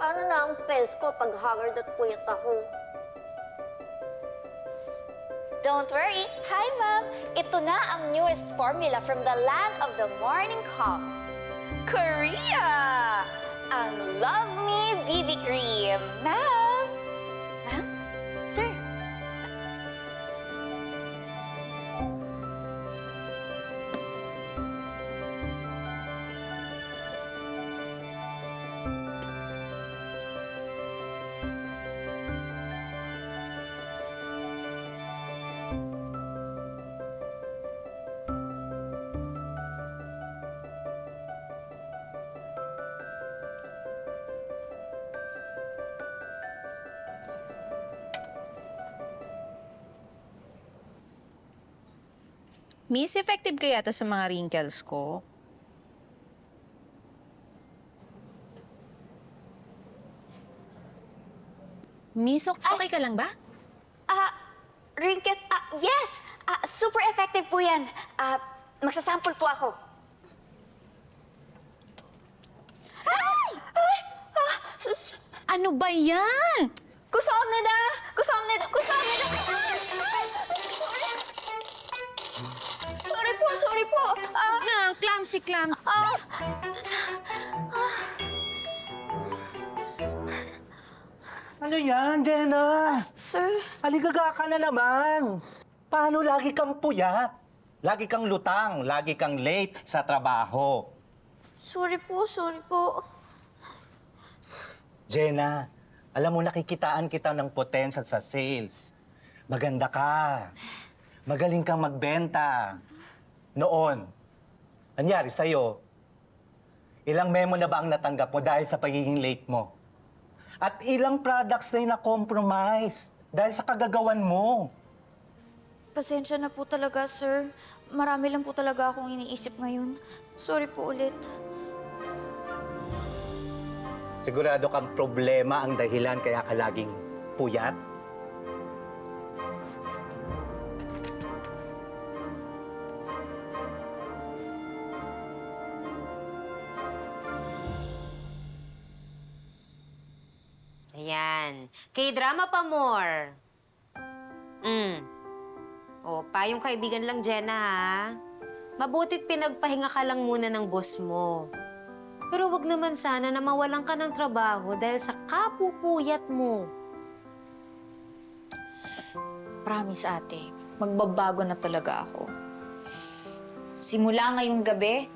Paano na ang face ko pag haggard at puyat ako? Don't worry. Hi, Ma'am. Ito na ang newest formula from the land of the morning calm. Korea! Ang Love Me BB Cream. Ma'am? Ma'am? Sir? Miss, effective kaya to sa mga wrinkles ko? Miss, okay ka lang ba? Wrinkles? Yes! Super effective po yan. Magsasample po ako. Ay! Ano ba yan? Kusomnida! Kusomnida! Kusomnida! Sorry po! Clumsy. Ano yan, Jenna? Sir? Aligaga ka na naman. Paano lagi kang puyat? Lagi kang lutang, lagi kang late sa trabaho. Sorry po. Jenna, alam mo nakikitaan kita ng potential sa sales. Maganda ka. Magaling kang magbenta. Noon, anyari sa'yo, ilang memo na ba ang natanggap mo dahil sa pagiging late mo? At ilang products na yung na-compromise dahil sa kagagawan mo? Pasensya na po talaga, sir. Marami lang po talaga akong iniisip ngayon. Sorry po ulit. Sigurado kang problema ang dahilan kaya ka laging puyat? Ayan. K-drama pa more. O, payong kaibigan lang, Jenna, ha? Mabutit pinagpahinga ka lang muna ng boss mo. Pero wag naman sana na mawalan ka ng trabaho dahil sa kapupuyat mo. Promise, ate. Magbabago na talaga ako. Simula ngayong gabi,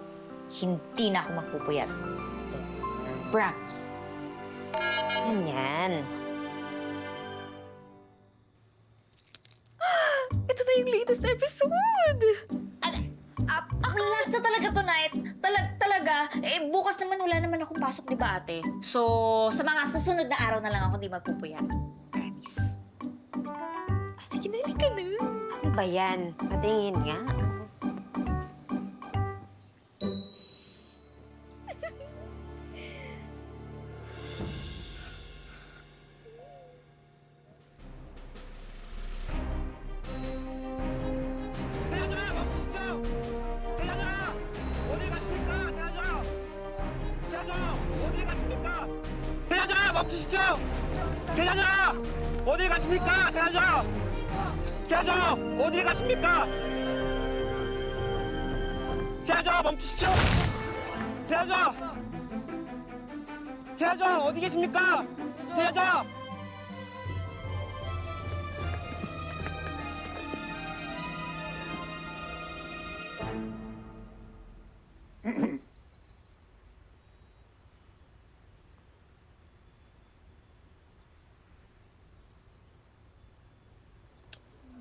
hindi na ako magpupuyat. Promise. Yan. Ito na yung latest episode! Last na talaga tonight. Talaga. Bukas naman wala naman akong pasok, di ba, ate? So, sa mga susunod na araw na lang ako di magpupuyat. Promise. Sige na, halika na. Ano ba yan? Patingin nga. 세자장 멈추십시오! 세자장 어디 가십니까? 세자장! 세자장 어디 가십니까? 세자장 멈추십시오! 세자장! 세자장 어디 계십니까? 세자장!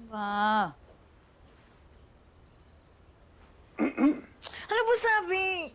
Ba? Ano ba sabi?